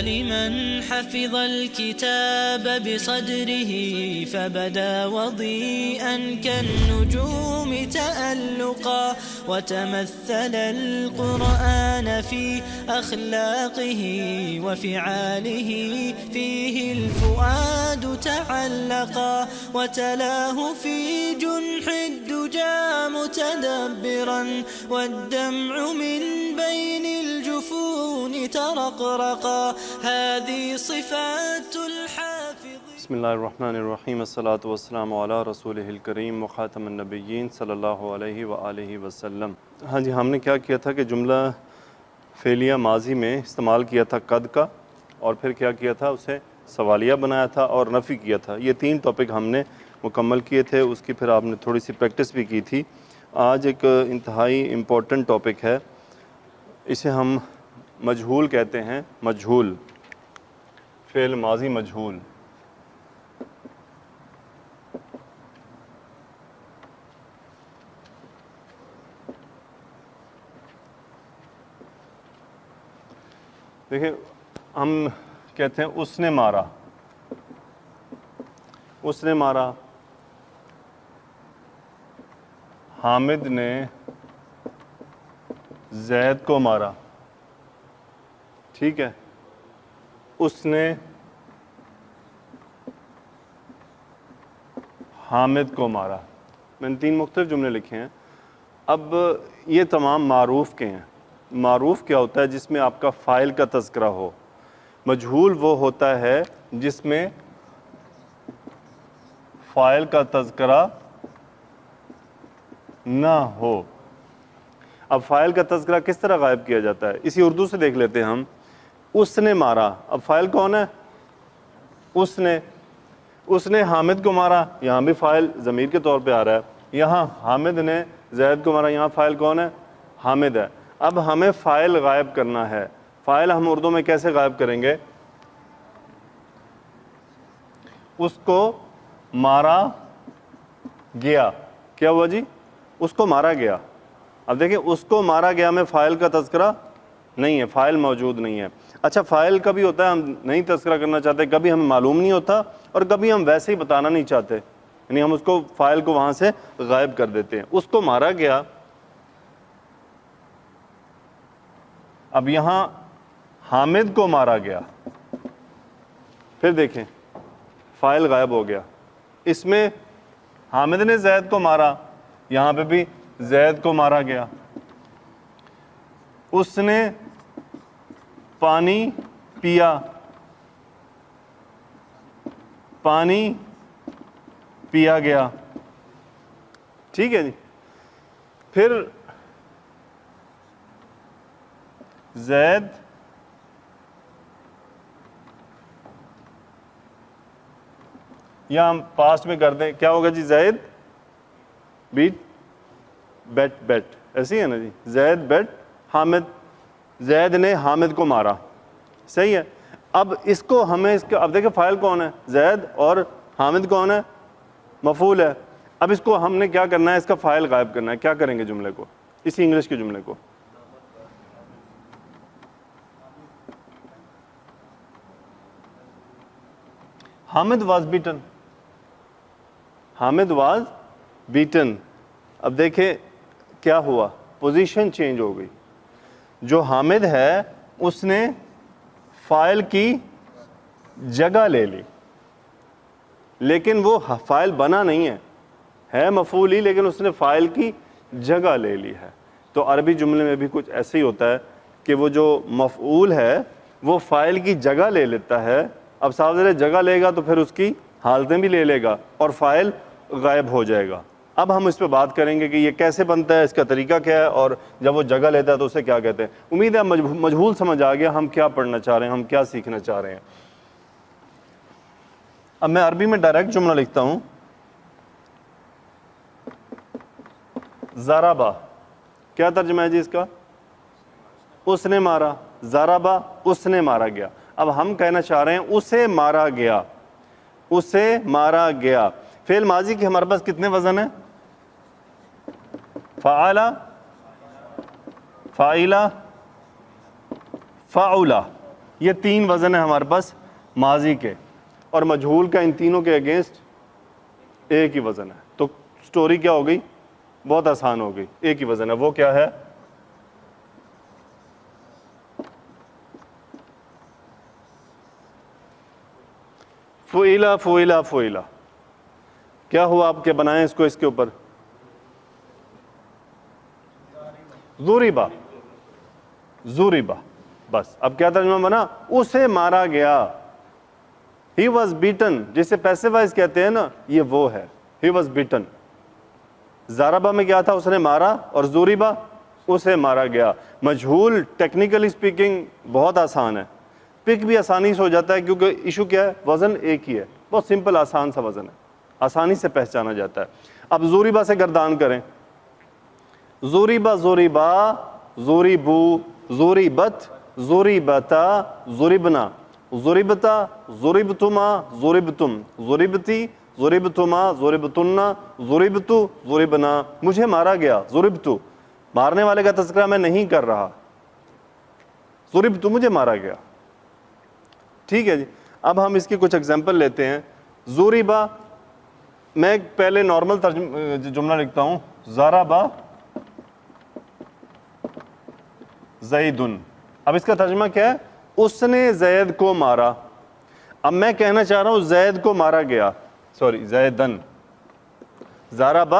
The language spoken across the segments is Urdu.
لمن حفظ الكتاب بصدره فبدا وضيئا كالنجوم تألقا وتمثل القرآن في أخلاقه وفعاله فيه الفؤاد تعلقا وتلاه في جنح الدجى متدبرا والدمع من بين الجفون ترقرقا هذه صفات الحافظ. بسم اللہ الرحمن الرحیم، الصلاۃ والسلام علی رسولہ الکریم وخاتم النبیین صلی اللہ علیہ وآلہ وسلم۔ ہاں جی، ہم نے کیا کیا تھا کہ جملہ فعلیہ ماضی میں استعمال کیا تھا قد کا، اور پھر کیا کیا تھا، اسے سوالیہ بنایا تھا اور نفی کیا تھا۔ یہ تین ٹاپک ہم نے مکمل کیے تھے، اس کی پھر آپ نے تھوڑی سی پریکٹس بھی کی تھی۔ آج ایک انتہائی امپورٹنٹ ٹاپک ہے، اسے ہم مجہول کہتے ہیں، مجہول، فعل ماضی مجہول۔ دیکھیں، ہم کہتے ہیں اس نے مارا، اس نے مارا، حامد نے زید کو مارا، ٹھیک ہے، اس نے حامد کو مارا۔ میں نے تین مختلف جملے لکھے ہیں۔ اب یہ تمام معروف کے ہیں۔ معروف کیا ہوتا ہے؟ جس میں آپ کا فاعل کا تذکرہ ہو۔ مجہول وہ ہوتا ہے جس میں فاعل کا تذکرہ نہ ہو۔ اب فاعل کا تذکرہ کس طرح غائب کیا جاتا ہے؟ اسی اردو سے دیکھ لیتے ہیں ہم۔ اس نے مارا، اب فاعل کون ہے؟ اس نے حامد کو مارا، یہاں بھی فاعل ضمیر کے طور پہ آ رہا ہے۔ یہاں حامد نے زید کو مارا، یہاں فاعل کون ہے؟ حامد ہے۔ اب ہمیں فاعل غائب کرنا ہے۔ فاعل ہم اردو میں کیسے غائب کریں گے؟ اس کو مارا گیا۔ کیا ہوا جی؟ اس کو مارا گیا۔ اب دیکھیں، اس کو مارا گیا میں فاعل کا تذکرہ نہیں ہے، فاعل موجود نہیں ہے۔ اچھا، فاعل کبھی ہوتا ہے ہم نہیں تذکرہ کرنا چاہتے، کبھی ہمیں معلوم نہیں ہوتا، اور کبھی ہم ویسے ہی بتانا نہیں چاہتے، یعنی ہم اس کو فاعل کو وہاں سے غائب کر دیتے ہیں۔ اس کو مارا گیا، اب یہاں حامد کو مارا گیا، پھر دیکھیں فاعل غائب ہو گیا۔ اس میں حامد نے زید کو مارا، یہاں پہ بھی زید کو مارا گیا۔ اس نے پانی پیا، پانی پیا گیا، ٹھیک ہے جی۔ پھر زید یا ہم پاسٹ میں کر دیں، کیا ہوگا جی؟ زید بیٹ، ایسی ہے نا جی، زید بیٹ حامد، زید نے حامد کو مارا، صحیح ہے۔ اب اس کو ہمیں اب دیکھیں فاعل کون ہے؟ زید، اور حامد کون ہے؟ مفعول ہے۔ اب اس کو ہم نے کیا کرنا ہے؟ اس کا فاعل غائب کرنا ہے۔ کیا کریں گے جملے کو، اسی انگلش کے جملے کو؟ Hamid was beaten, Hamid was beaten. اب دیکھیں کیا ہوا، پوزیشن چینج ہو گئی۔ جو حامد ہے اس نے فاعل کی جگہ لے لی، لیکن وہ فاعل بنا نہیں ہے مفعول ہی، لیکن اس نے فاعل کی جگہ لے لی ہے۔ تو عربی جملے میں بھی کچھ ایسے ہی ہوتا ہے کہ وہ جو مفعول ہے وہ فاعل کی جگہ لے لیتا ہے۔ اب صاحب ذرا جگہ لے گا تو پھر اس کی حالتیں بھی لے لے گا اور فاعل غائب ہو جائے گا۔ اب ہم اس پہ بات کریں گے کہ یہ کیسے بنتا ہے، اس کا طریقہ کیا ہے، اور جب وہ جگہ لیتا ہے تو اسے کیا کہتے ہیں۔ امید ہے مجہول سمجھ آ گیا ہم کیا پڑھنا چاہ رہے ہیں، ہم کیا سیکھنا چاہ رہے ہیں۔ اب میں عربی میں ڈائریکٹ جملہ لکھتا ہوں۔ ضربہ، کیا ترجمہ ہے جی اس کا؟ اس نے مارا۔ ضربہ، اس نے مارا گیا۔ اب ہم کہنا چاہ رہے ہیں اسے مارا گیا، اسے مارا گیا۔ فعل ماضی کے ہمارے پاس کتنے وزن ہیں؟ فعل، فاعل، فعل، یہ 3 وزن ہیں ہمارے پاس ماضی کے, اور مجہول کا ان تینوں کے اگینسٹ ایک ہی وزن ہے. تو سٹوری کیا ہو گئی؟ بہت آسان ہو گئی, ایک ہی وزن ہے. وہ کیا ہے؟ فعیلا فعیلا فعیلا. کیا ہوا؟ آپ کے بنائیں اس کو, اس کے اوپر ضُرِبَ ضُرِبَ. بس اب کیا ترجمہ بنا؟ اسے مارا گیا. He was beaten, جسے پیسو وائز کہتے ہیں نا, یہ وہ ہے. He was beaten. ضربہ میں کیا تھا؟ اس نے مارا, اور ضُرِبَ اسے مارا گیا. مجہول ٹیکنیکلی سپیکنگ بہت آسان ہے, پک بھی آسانی سے ہو جاتا ہے, کیونکہ ایشو کیا ہے؟ وزن ایک ہی ہے. بہت سمپل آسان سا وزن ہے, آسانی سے پہچانا جاتا ہے. اب ضُرِبَ سے گردان کریں. ضُرِبَ ضُرِبَا ضُرِبُوا ضُرِبَت ضُرِبَتا ضُرِبْنَا ضُرِبْتَا ضُرِبْتُمَا ضُرِبْتُمْ ضُرِبْتِي ضُرِبْتُمَا ضُرِبْتُنَّ ضُرِبْتُ ضُرِبْنَا. مجھے مارا گیا. ضُرِبْتُ, مارنے والے کا تذکرہ میں نہیں کر رہا. ضُرِبْتُ, مجھے مارا گیا. ٹھیک ہے جی. اب ہم اس کی کچھ ایگزامپل لیتے ہیں. ضُرِبَ, میں پہلے نارمل جملہ لکھتا ہوں. ضَرَبَ زیدن. اب اس کا ترجمہ کیا ہے؟ اس نے زید کو مارا. اب میں کہنا چاہ رہا ہوں زید کو مارا گیا, سوری زیدن. ضرب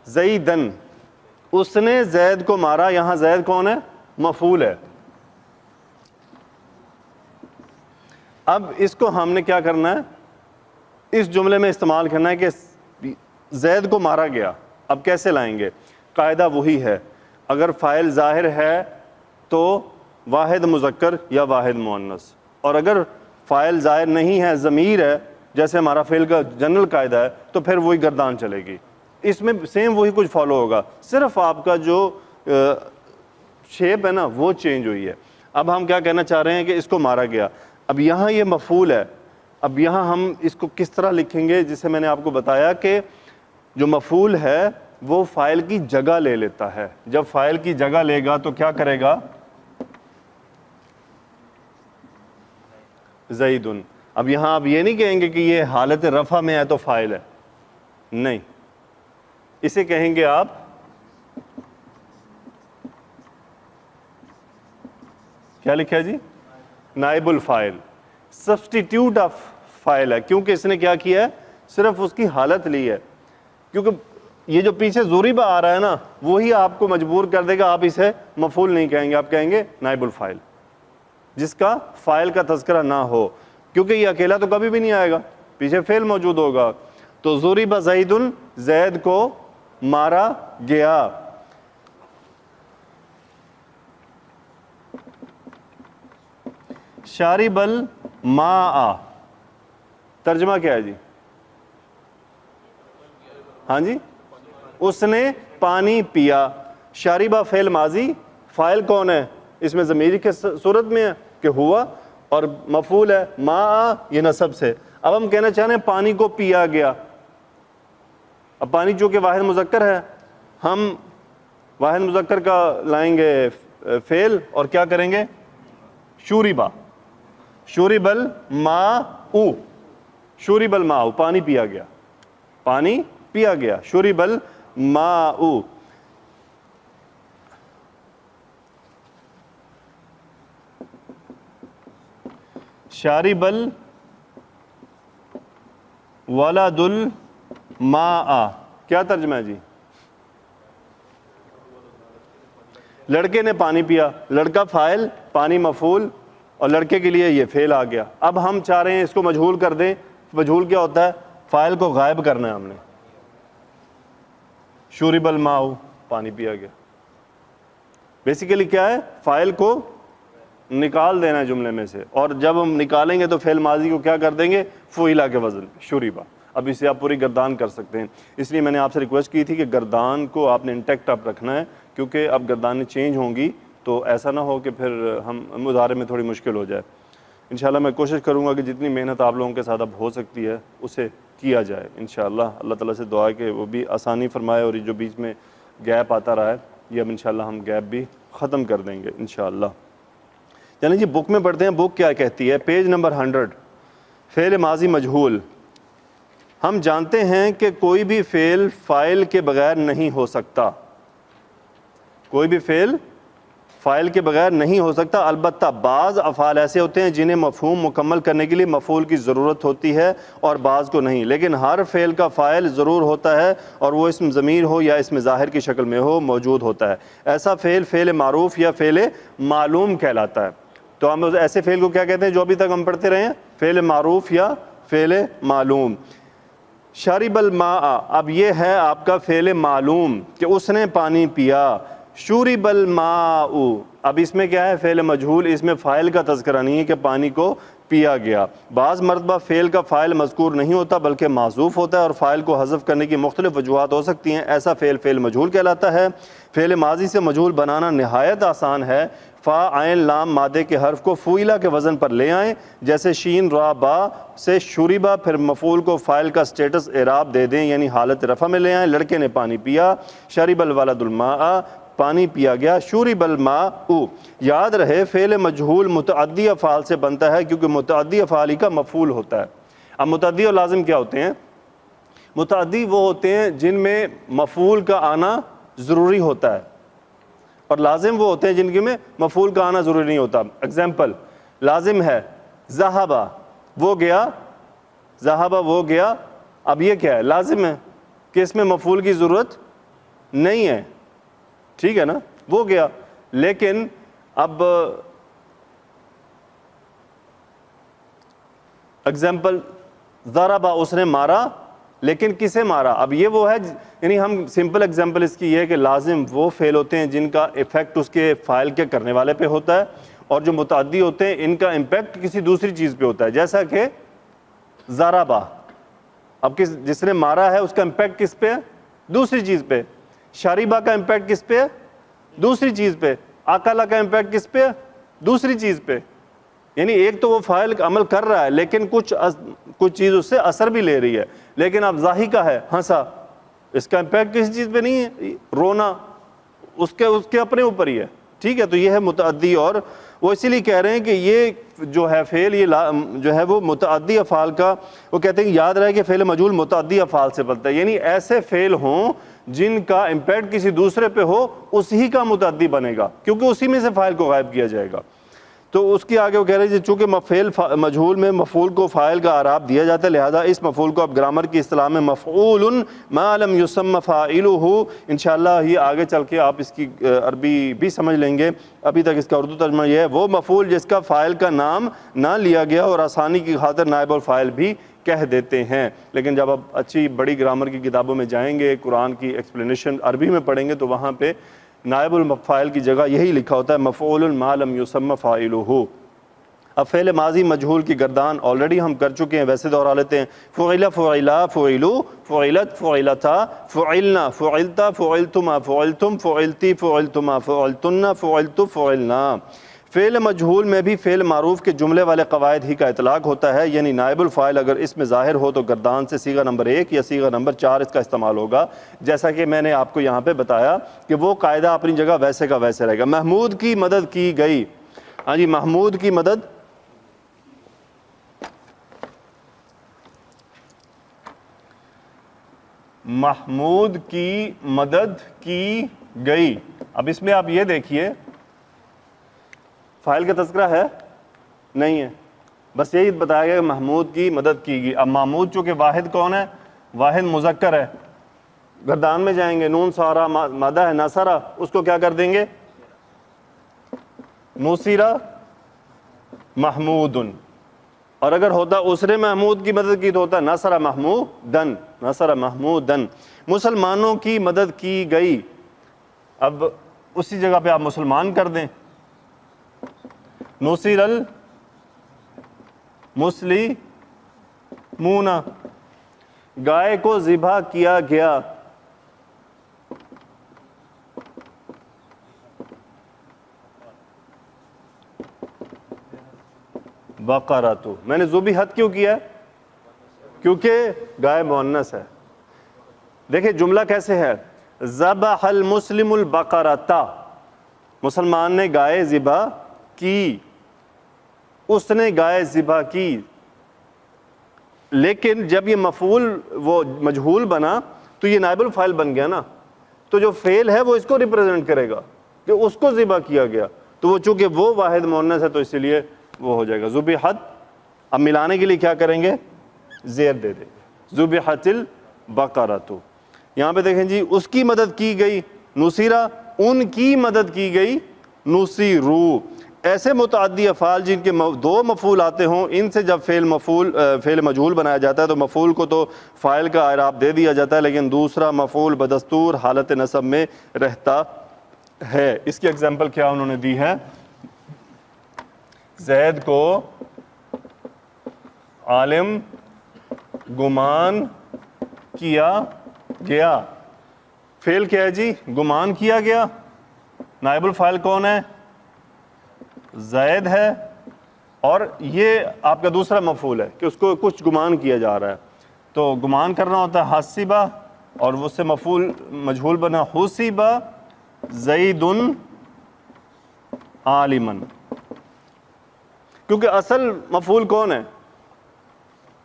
زیدن, اس نے زید کو مارا. یہاں زید کون ہے؟ مفعول ہے. اب اس کو ہم نے کیا کرنا ہے؟ اس جملے میں استعمال کرنا ہے کہ زید کو مارا گیا. اب کیسے لائیں گے؟ قاعدہ وہی ہے, اگر فاعل ظاہر ہے تو واحد مذکر یا واحد مؤنث, اور اگر فاعل ظاہر نہیں ہے, ضمیر ہے, جیسے ہمارا فعل کا جنرل قاعدہ ہے, تو پھر وہی گردان چلے گی. اس میں سیم وہی کچھ فالو ہوگا, صرف آپ کا جو شیپ ہے نا وہ چینج ہوئی ہے. اب ہم کیا کہنا چاہ رہے ہیں کہ اس کو مارا گیا. اب یہاں یہ مفعول ہے. اب یہاں ہم اس کو کس طرح لکھیں گے؟ جسے میں نے آپ کو بتایا کہ جو مفعول ہے وہ فاعل کی جگہ لے لیتا ہے. جب فاعل کی جگہ لے گا تو کیا کرے گا؟ زیدن. اب یہاں آپ یہ نہیں کہیں گے کہ یہ حالت رفع میں ہے تو فاعل ہے, نہیں, اسے کہیں گے آپ کیا لکھا ہے جی؟ نائب الفاعل, سبسٹیٹیوٹ آف فاعل ہے, کیونکہ اس نے کیا کیا ہے؟ صرف اس کی حالت لی ہے. کیونکہ یہ جو پیچھے ضُرِبَ آ رہا ہے نا, وہی آپ کو مجبور کر دے گا, آپ اسے مفعول نہیں کہیں گے, آپ کہیں گے نائب الفاعل, جس کا فاعل کا تذکرہ نہ ہو, کیونکہ یہ اکیلا تو کبھی بھی نہیں آئے گا, پیچھے فعل موجود ہوگا. تو ضُرِبَ زیدن, زید کو مارا گیا. شارب الماء, ترجمہ کیا ہے جی؟ ہاں جی, اس نے پانی پیا. شاربہ فعل ماضی, فاعل کون ہے؟ اس میں ضمیر کے صورت میں ہے کہ ہوا, اور مفعول ہے ماء, یہ نسب سے. اب ہم کہنا چاہ رہے ہیں پانی کو پیا گیا. اب پانی چونکہ واحد مذکر ہے, ہم واحد مذکر کا لائیں گے فعل, اور کیا کریں گے؟ شوربا. شورب الماء, شورب الماء, پانی پیا گیا, پانی پیا گیا. شورب الماء. شارب الولد الماء, کیا ترجمہ ہے جی؟ لڑکے نے پانی پیا. لڑکا فاعل, پانی مفعول, اور لڑکے کے لیے یہ فعل آ گیا. اب ہم چاہ رہے ہیں اس کو مجہول کر دیں. مجہول کیا ہوتا ہے؟ فاعل کو غائب کرنا ہے ہم نے. شورب الماء, پانی پیا گیا. بیسیکلی کیا ہے؟ فاعل کو نکال دینا ہے جملے میں سے, اور جب ہم نکالیں گے تو فعل ماضی کو کیا کر دیں گے؟ فعیلا کے وزن پہ, شوربا. اب اسے آپ پوری گردان کر سکتے ہیں. اس لیے میں نے آپ سے ریکویسٹ کی تھی کہ گردان کو آپ نے انٹیکٹ آپ رکھنا ہے, کیونکہ اب گردانیں چینج ہوں گی تو ایسا نہ ہو کہ پھر ہم مظاہرے میں تھوڑی مشکل ہو جائے. انشاءاللہ میں کوشش کروں گا کہ جتنی محنت آپ لوگوں کے ساتھ اب ہو سکتی ہے اسے کیا جائے انشاءاللہ. اللہ تعالیٰ سے دعا ہے کہ وہ بھی آسانی فرمائے, اور یہ جو بیچ میں گیپ آتا رہا ہے یہ اب انشاءاللہ ہم گیپ بھی ختم کر دیں گے انشاءاللہ. یعنی جی بک میں پڑھتے ہیں, بک کیا کہتی ہے, پیج نمبر 100, فعل ماضی مجہول. ہم جانتے ہیں کہ کوئی بھی فعل فاعل کے بغیر نہیں ہو سکتا, کوئی بھی فعل فاعل کے بغیر نہیں ہو سکتا. البتہ بعض افعال ایسے ہوتے ہیں جنہیں مفہوم مکمل کرنے کے لیے مفعول کی ضرورت ہوتی ہے اور بعض کو نہیں, لیکن ہر فعل کا فاعل ضرور ہوتا ہے اور وہ اسم ضمیر ہو یا اسم ظاہر کی شکل میں ہو موجود ہوتا ہے. ایسا فعل فعل معروف یا فعل معلوم کہلاتا ہے. تو ہم ایسے فعل کو کیا کہتے ہیں جو ابھی تک ہم پڑھتے رہے ہیں, فعل معروف یا فعل معلوم. شرب الماء, اب یہ ہے آپ کا فعل معلوم کہ اس نے پانی پیا. شرب الماء, اب اس میں کیا ہے, فعل مجہول, اس میں فاعل کا تذکرہ نہیں ہے کہ پانی کو پیا گیا. بعض مرتبہ فعل کا فاعل مذکور نہیں ہوتا بلکہ معذوف ہوتا ہے اور فاعل کو حذف کرنے کی مختلف وجوہات ہو سکتی ہیں. ایسا فعل فعل مجہول کہلاتا ہے. فعل ماضی سے مجہول بنانا نہایت آسان ہے. فا عین لام مادے کے حرف کو فعیلہ کے وزن پر لے آئیں, جیسے شین را با سے شربا, پھر مفعول کو فاعل کا سٹیٹس اعراب دے دیں یعنی حالت رفع میں لے آئیں. لڑکے نے پانی پیا, شرب الولد الماء, پانی پیا گیا. شرب الماء, یاد رہے فعل مجہول متعدی افعال سے بنتا ہے کیونکہ متعدی افعال ہی کا مفعول ہوتا ہے. اب متعدی اور لازم کیا ہوتے ہیں؟ متعدی وہ ہوتے ہیں جن میں مفعول کا آنا ضروری ہوتا ہے اور لازم وہ ہوتے ہیں جن کے میں مفعول کا آنا ضروری نہیں ہوتا. اگزامپل, لازم ہے ذہبا, وہ گیا, ذہبا وہ گیا. اب یہ کیا ہے؟ لازم ہے کہ اس میں مفعول کی ضرورت نہیں ہے, ٹھیک ہے نا, وہ گیا. لیکن اب اگزامپل, ضربا, اس نے مارا, لیکن کسے مارا؟ اب یہ وہ ہے, یعنی ہم سمپل اگزامپل اس کی یہ ہے کہ لازم وہ فعل ہوتے ہیں جن کا ایفیکٹ اس کے فاعل کے کرنے والے پہ ہوتا ہے, اور جو متعدی ہوتے ہیں ان کا امپیکٹ کسی دوسری چیز پہ ہوتا ہے. جیسا کہ ضربا, اب جس نے مارا ہے اس کا امپیکٹ کس پہ ہے؟ دوسری چیز پہ. شاربہ کا امپیکٹ کس پہ ہے؟ دوسری چیز پہ. اکلا کا امپیکٹ کس پہ ہے؟ دوسری چیز پہ. یعنی ایک تو وہ فاعل عمل کر رہا ہے لیکن کچھ چیز اس سے اثر بھی لے رہی ہے. لیکن اب ضاحکہ ہے, ہنسا, اس کا امپیکٹ کسی چیز پہ نہیں ہے. رونا اس کے اپنے اوپر ہی ہے, ٹھیک ہے. تو یہ ہے متعدی, اور وہ اسی لیے کہہ رہے ہیں کہ یہ جو ہے فعل, یہ جو ہے وہ متعدی افعال کا, وہ کہتے ہیں کہ یاد رہے کہ فعل مجہول متعدی افعال سے بنتا ہے. یعنی ایسے فعل ہوں جن کا امپیکٹ کسی دوسرے پہ ہو, اسی کا متعدی بنے گا کیونکہ اسی میں سے فاعل کو غائب کیا جائے گا. تو اس کی آگے وہ کہہ رہے ہیں چونکہ فعل مجہول میں مفعول کو فاعل کا اعراب دیا جاتا ہے, لہذا اس مفعول کو اب گرامر کی اصطلاح میں مفعول ما لم یسمى فاعلہ, انشاءاللہ یہ آگے چل کے آپ اس کی عربی بھی سمجھ لیں گے. ابھی تک اس کا اردو ترجمہ یہ ہے, وہ مفعول جس کا فاعل کا نام نہ لیا گیا اور آسانی کی خاطر نائب الفاعل بھی کہہ دیتے ہیں. لیکن جب آپ اچھی بڑی گرامر کی کتابوں میں جائیں گے, قرآن کی ایکسپلینیشن عربی میں پڑھیں گے, تو وہاں پہ نائب الفاعل کی جگہ یہی لکھا ہوتا ہے مفعول ما لم یسمى فاعلہ. اب فعل ماضی مجہول کی گردان آلریڈی ہم کر چکے ہیں, ویسے دوہرا لیتے ہیں. فعل, فعلا, فعلو, فعلت, فعلتا, فعلنا, فعلتا, فعلتما, فعلتم, فعلتی, فعلتما, فعلتن, فعلت, فعلنا. فعل مجہول میں بھی فعل معروف کے جملے والے قواعد ہی کا اطلاق ہوتا ہے, یعنی نائب الفاعل اگر اس میں ظاہر ہو تو گردان سے صیغہ نمبر 1 یا صیغہ نمبر 4 اس کا استعمال ہوگا, جیسا کہ میں نے آپ کو یہاں پہ بتایا کہ وہ قاعدہ اپنی جگہ ویسے کا ویسے رہے گا. محمود کی مدد کی گئی, ہاں جی, محمود کی مدد, محمود کی مدد کی گئی. اب اس میں آپ یہ دیکھیے فاعل کا تذکرہ ہے نہیں ہے, بس یہی بتایا گیا کہ محمود کی مدد کی گئی. اب محمود چونکہ واحد کون ہے؟ واحد مذکر ہے. گردان میں جائیں گے, نون سارا مادہ ہے نصرہ, اس کو کیا کر دیں گے؟ نصرہ محمود. اور اگر ہوتا اس نے محمود کی مدد کی تو ہوتا نصر محمودن, نصر محمودن. مسلمانوں کی مدد کی گئی, اب اسی جگہ پہ آپ مسلمان کر دیں, نصر المسلمون. گائے کو ذبح کیا گیا, بقرۃ. میں نے ذبیحت کیوں کیا ہے؟ کیونکہ گائے مؤنث ہے. دیکھیں جملہ کیسے ہے, ذبح المسلم البقرۃ, مسلمان نے گائے ذبح کی. اس نے گائے ذبح کی. لیکن جب یہ مفعول وہ مجہول بنا تو یہ نائب الفاعل بن گیا نا, تو جو فعل ہے وہ اس کو ریپرزینٹ کرے گا کہ اس کو ذبح کیا گیا, تو وہ چونکہ وہ واحد مؤنث ہے تو اسی لیے وہ ہو جائے گا ذبحت. اب ملانے کے لیے کیا کریں گے, زیر دے دیں گے, ذبحت البقرۃ. یہاں پہ دیکھیں جی, اس کی مدد کی گئی نصیرہ, ان کی مدد کی گئی نصیرو. ایسے متعدی افعال جن کے دو مفعول آتے ہوں, ان سے جب فعل مجہول بنایا جاتا ہے تو مفعول کو تو فاعل کا اعراب دے دیا جاتا ہے, لیکن دوسرا مفعول بدستور حالت نصب میں رہتا ہے. اس کی ایگزامپل کیا انہوں نے دی ہے, زید کو عالم گمان کیا گیا. فعل کیا ہے جی, گمان کیا گیا. نائب الفاعل کون ہے, زید ہے, اور یہ آپ کا دوسرا مفعول ہے کہ اس کو کچھ گمان کیا جا رہا ہے. تو گمان کرنا ہوتا ہے حاسبہ, اور اس سے مفعول مجہول بنا حسبہ زید عالما, کیونکہ اصل مفعول کون ہے,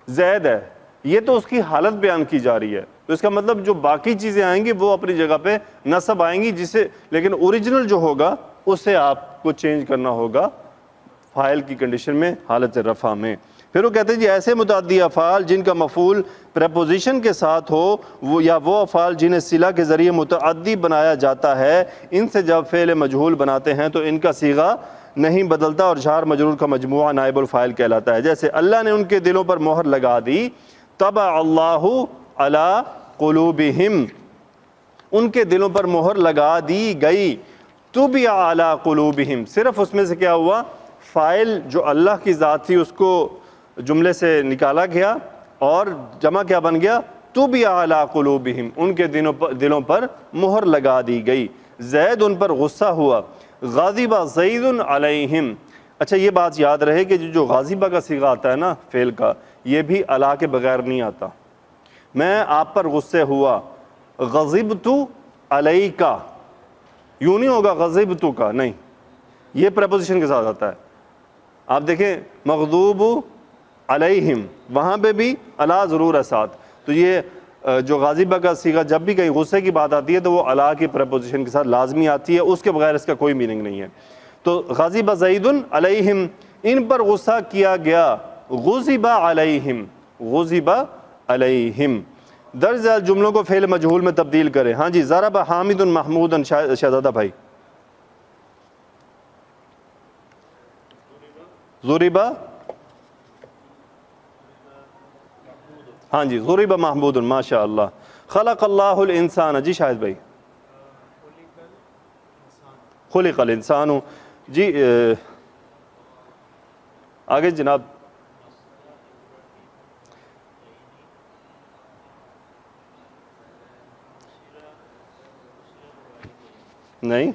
زید ہے. یہ تو اس کی حالت بیان کی جا رہی ہے, تو اس کا مطلب جو باقی چیزیں آئیں گی وہ اپنی جگہ پہ نصب آئیں گی, جسے لیکن اوریجنل جو ہوگا اسے آپ کو چینج کرنا ہوگا فاعل کی کنڈیشن میں, حالت رفع میں. پھر وہ کہتے ہیں جی ایسے متعدی افعال جن کا مفعول پریپوزیشن کے ساتھ ہو, وہ یا وہ افعال جنہیں صلہ کے ذریعے متعدی بنایا جاتا ہے, ان سے جب فعل مجہول بناتے ہیں تو ان کا صیغہ نہیں بدلتا اور جار مجرور کا مجموعہ نائب الفاعل کہلاتا ہے. جیسے اللہ نے ان کے دلوں پر مہر لگا دی, طبع اللہ علی قلوبہم, ان کے دلوں پر مہر لگا دی گئی. طبع علی قلوبہم, صرف اس میں سے کیا ہوا, فاعل جو اللہ کی ذات تھی اس کو جملے سے نکالا گیا, اور جمع کیا بن گیا, طبع علی قلوبہم, ان کے دلوں پر مہر لگا دی گئی. زید ان پر غصہ ہوا, غاضب زید علیہم. اچھا یہ بات یاد رہے کہ جو غاضبہ کا صیغہ آتا ہے نا فعل کا, یہ بھی علی کے بغیر نہیں آتا. میں آپ پر غصے ہوا, غضبت علیک, یوں نہیں ہوگا غضبت کا, نہیں, یہ پریپوزیشن کے ساتھ آتا ہے. آپ دیکھیں مغضوب علیہم, وہاں پہ بھی علی ضرور ہے ساتھ. تو یہ جو غاضبہ کا صیغہ جب بھی کہیں غصے کی بات آتی ہے تو وہ علی کی پریپوزیشن کے ساتھ لازمی آتی ہے, اس کے بغیر اس کا کوئی میننگ نہیں ہے. تو غضب زید علیہم, ان پر غصہ کیا گیا, غضب علیہم, غضب علیہم. درج ذیل جملوں کو فعل مجہول میں تبدیل کریں. ہاں جی, ضرب حامد محمود, شہزادہ بھائی. ضرب, ہاں جی, ضرب محمود, ماشاء اللہ. خلق اللہ الانسان, جی شاہد بھائی. خلق الانسان, جی آگے جناب. نہیں,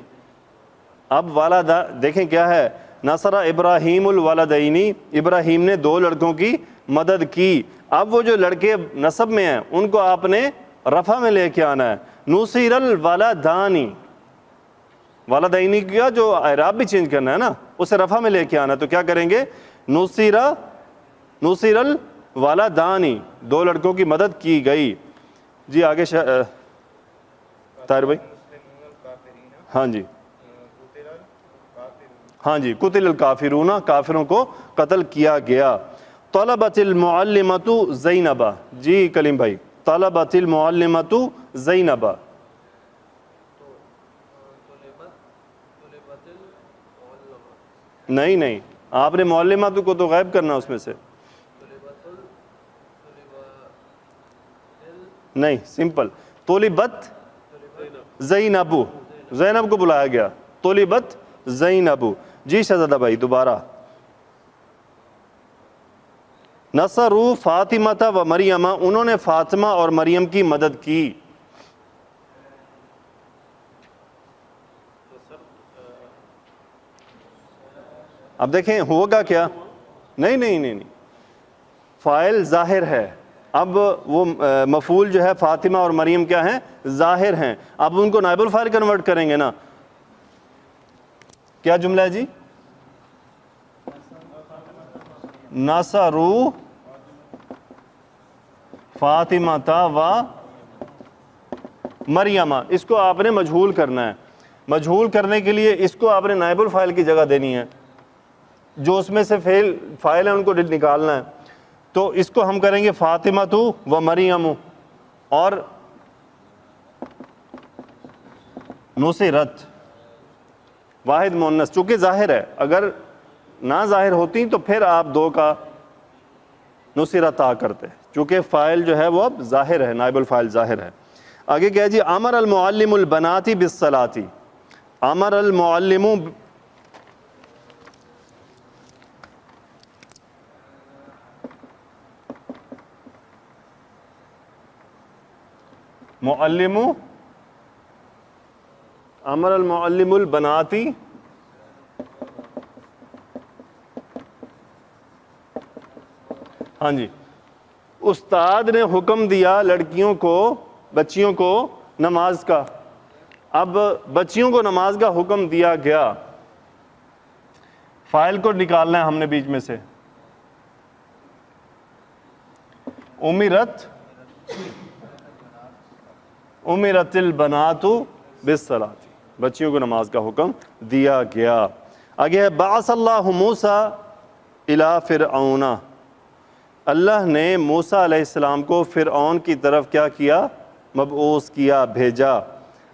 اب والدہ دیکھیں کیا ہے, نصر ابراہیم الولدینی, ابراہیم نے دو لڑکوں کی مدد کی. اب وہ جو لڑکے نسب میں ہیں ان کو آپ نے رفع میں لے کے آنا ہے. نصیر الولدانی, والدینی کا جو اعراب بھی چینج کرنا ہے نا, اسے رفع میں لے کے آنا ہے. تو کیا کریں گے, نصیر الولدانی, دو لڑکوں کی مدد کی گئی. جی آگے طاہر بھائی. ہاں جی, ہاں جی, قتل الکافرون, کافروں کو قتل کیا گیا. طلبت المعلمۃ زینبہ, جی کلیم بھائی. طلبت المعلمۃ زینبہ, نہیں, آپ نے معلمات کو تو غائب کرنا اس میں سے, نہیں, سمپل. طلبت زینب, زینب کو بلایا گیا, طلبت زینب. جی شہزادہ بھائی دوبارہ. نصروا فاطمۃ و مریم, انہوں نے فاطمہ اور مریم کی مدد کی. اب دیکھیں ہوگا کیا, نہیں, فاعل ظاہر ہے. اب وہ مفعول جو ہے فاطمہ اور مریم کیا ہیں, ظاہر ہیں. اب ان کو نائب الفاعل کنورٹ کریں گے نا. کیا جملہ ہے جی, نصروا فاطمہ و مریم. اس کو آپ نے مجہول کرنا ہے. مجہول کرنے کے لیے اس کو آپ نے نائب الفاعل کی جگہ دینی ہے. جو اس میں سے فاعل ہے ان کو نکالنا ہے. تو اس کو ہم کریں گے فاطمہ و مریم اور نصرت واحد مؤنث. چونکہ ظاہر ہے, اگر نہ ظاہر ہوتی تو پھر آپ دو کا نصرت کرتے. چونکہ فاعل جو ہے وہ اب ظاہر ہے, نائب الفاعل ظاہر ہے. آگے کیا جی, امر المعلم البنات بالصلاۃ. امر المعلم امر المعلم البنات ہاں جی, استاد نے حکم دیا لڑکیوں کو, بچیوں کو نماز کا. اب بچیوں کو نماز کا حکم دیا گیا, فاعل کو نکالنا ہے ہم نے بیچ میں سے. امرت البنات بالصلاۃ, بچیوں کو نماز کا حکم دیا گیا. آگے ہے بعث اللہ موسیٰ الی فرعون. اللہ نے موسیٰ علیہ السلام کو فرعون کی طرف کیا کیا, مبعوث کیا, بھیجا.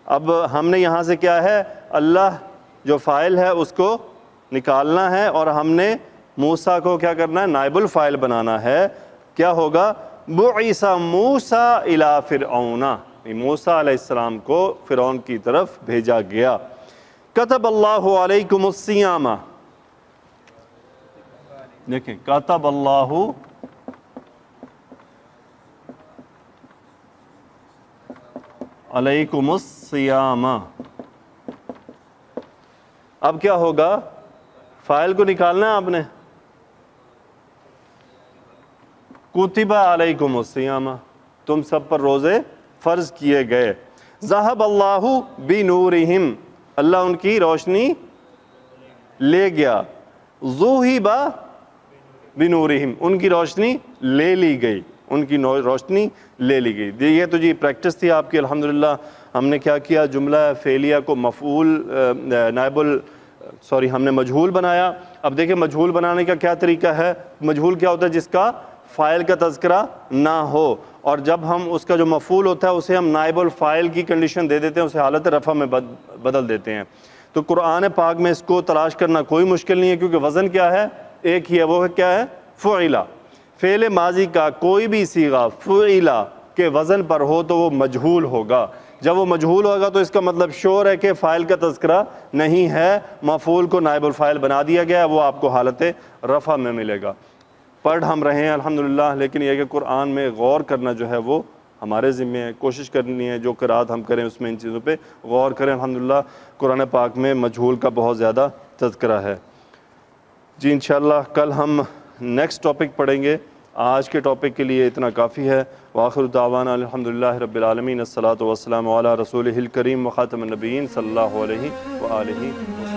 اب ہم نے یہاں سے کیا ہے, اللہ جو فاعل ہے اس کو نکالنا ہے اور ہم نے موسیٰ کو کیا کرنا ہے, نائب الفاعل بنانا ہے. کیا ہوگا, بعث موسیٰ الی فرعون, موسیٰ علیہ السلام کو فرعون کی طرف بھیجا گیا. کتب اللہ علیکم الصیام, دیکھیں کتب اللہ علیکم الصیام. اب کیا ہوگا, فاعل کو نکالنا ہے آپ نے, کتب علیکم الصیام, تم سب پر روزے فرض کیے گئے. ذہب اللہ بنورہم, اللہ ان کی روشنی لے گیا. ذہب بنورہم, ان کی روشنی لے لی گئی, ان کی روشنی لے لی گئی. یہ تو جی پریکٹس تھی آپ کی الحمدللہ. ہم نے کیا کیا, جملہ فعلیہ کو مفعول ہم نے مجہول بنایا. اب دیکھیں مجہول بنانے کا کیا طریقہ ہے. مجہول کیا ہوتا ہے, جس کا فاعل کا تذکرہ نہ ہو, اور جب ہم اس کا جو مفعول ہوتا ہے اسے ہم نائب الفاعل کی کنڈیشن دے دیتے ہیں, اسے حالت رفع میں بدل دیتے ہیں. تو قرآن پاک میں اس کو تلاش کرنا کوئی مشکل نہیں ہے, کیونکہ وزن کیا ہے, ایک ہی ہے, وہ کیا ہے, فعلا. فعل ماضی کا کوئی بھی صیغہ فعلا کے وزن پر ہو تو وہ مجہول ہوگا. جب وہ مجہول ہوگا تو اس کا مطلب شور ہے کہ فاعل کا تذکرہ نہیں ہے, مفعول کو نائب الفاعل بنا دیا گیا ہے, وہ آپ کو حالت رفع میں ملے گا. پڑھ ہم رہے ہیں الحمدللہ, لیکن یہ کہ قرآن میں غور کرنا جو ہے وہ ہمارے ذمہ ہے. کوشش کرنی ہے جو قرات ہم کریں اس میں ان چیزوں پہ غور کریں. الحمدللہ قرآن پاک میں مجہول کا بہت زیادہ تذکرہ ہے. جی انشاءاللہ کل ہم نیکسٹ ٹاپک پڑھیں گے. آج کے ٹاپک کے لیے اتنا کافی ہے. وآخر دعوانا الحمدللہ رب العالمین, الصلاۃ والسلام علی رسولہ الکریم وخاتم النبیین صلی اللہ علیہ وآلہ وسلم.